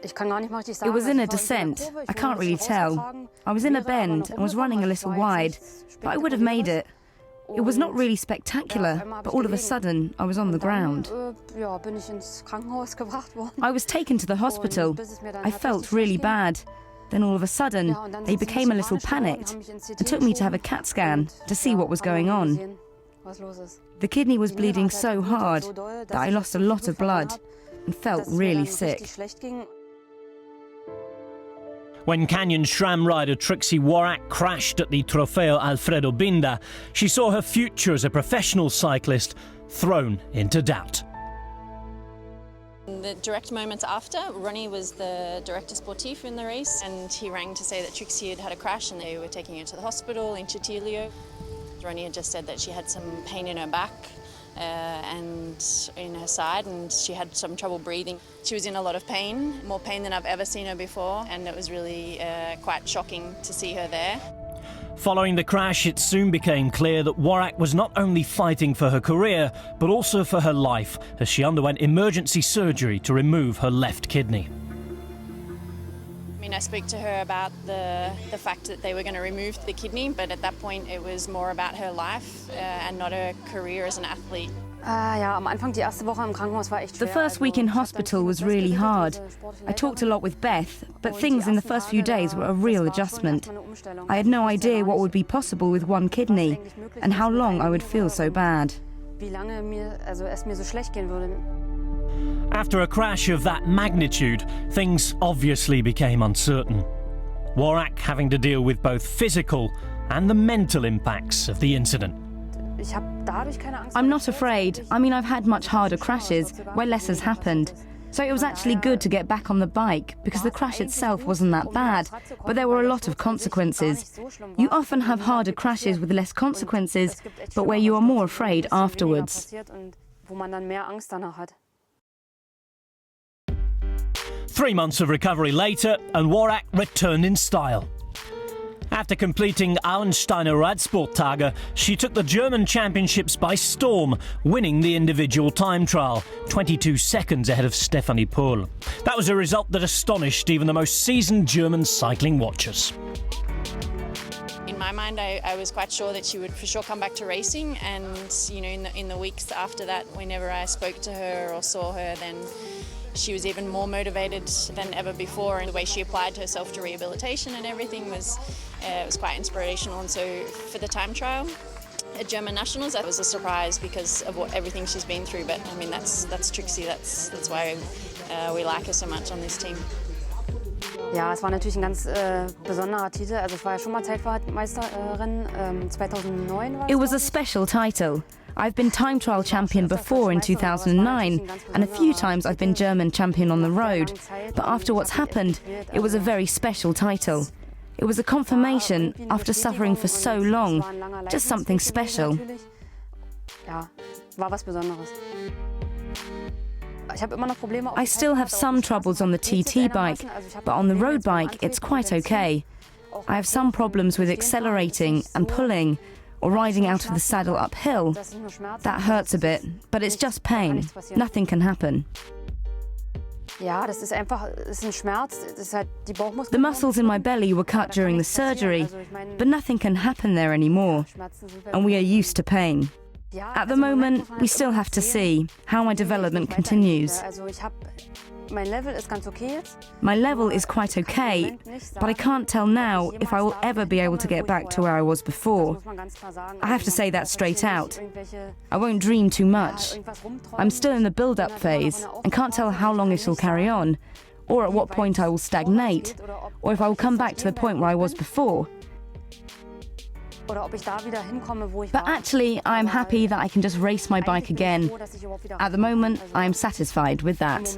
It was in a descent. I can't really tell. I was in a bend and was running a little wide, but I would have made it. It was not really spectacular, but all of a sudden, I was on the ground. I was taken to the hospital. I felt really bad. Then all of a sudden, they became a little panicked and took me to have a CAT scan to see what was going on. The kidney was bleeding so hard that I lost a lot of blood and felt really sick. When Canyon Sram rider Trixi Worrack crashed at the Trofeo Alfredo Binda, she saw her future as a professional cyclist thrown into doubt. In the direct moments after, Ronnie was the director sportif in the race, and he rang to say that Trixi had had a crash and they were taking her to the hospital in Chitilio. Ronnie had just said that she had some pain in her back and in her side, and she had some trouble breathing. She was in a lot of pain, more pain than I've ever seen her before, and it was really quite shocking to see her there. Following the crash, it soon became clear that Worrack was not only fighting for her career, but also for her life, as she underwent emergency surgery to remove her left kidney. I spoke to her about the fact that they were going to remove the kidney, but at that point it was more about her life and not her career as an athlete. The first week in hospital was really hard. I talked a lot with Beth, but things in the first few days were a real adjustment. I had no idea what would be possible with one kidney and how long I would feel so bad. After a crash of that magnitude, things obviously became uncertain. Worrack having to deal with both physical and the mental impacts of the incident. I'm not afraid. I've had much harder crashes where less has happened. So it was actually good to get back on the bike because the crash itself wasn't that bad, but there were a lot of consequences. You often have harder crashes with less consequences, but where you are more afraid afterwards. 3 months of recovery later, and Worrack returned in style. After completing Auensteiner Radsporttage, she took the German championships by storm, winning the individual time trial, 22 seconds ahead of Stefanie Pohl. That was a result that astonished even the most seasoned German cycling watchers. In my mind, I was quite sure that she would for sure come back to racing, and in the weeks after that, whenever I spoke to her or saw her, then she was even more motivated than ever before, and the way she applied herself to rehabilitation and everything was quite inspirational. And so for the time trial at German Nationals, that was a surprise because of everything she's been through. But that's Trixi. That's why we like her so much on this team. Ja, es war natürlich ein ganz besonderer Titel. Also ich war ja schon mal Zeitfahrtmeisterin 2009. It was a special title. I've been time trial champion before in 2009, and a few times I've been German champion on the road. But after what's happened, it was a very special title. It was a confirmation after suffering for so long, just something special. Ja, war was Besonderes. I still have some troubles on the TT bike, but on the road bike it's quite okay. I have some problems with accelerating and pulling, or riding out of the saddle uphill. That hurts a bit, but it's just pain. Nothing can happen. The muscles in my belly were cut during the surgery, but nothing can happen there anymore, and we are used to pain. At the moment, we still have to see how my development continues. My level is quite okay, but I can't tell now if I will ever be able to get back to where I was before. I have to say that straight out. I won't dream too much. I'm still in the build-up phase and can't tell how long it will carry on, or at what point I will stagnate, or if I will come back to the point where I was before. But actually, I am happy that I can just race my bike again. At the moment, I am satisfied with that.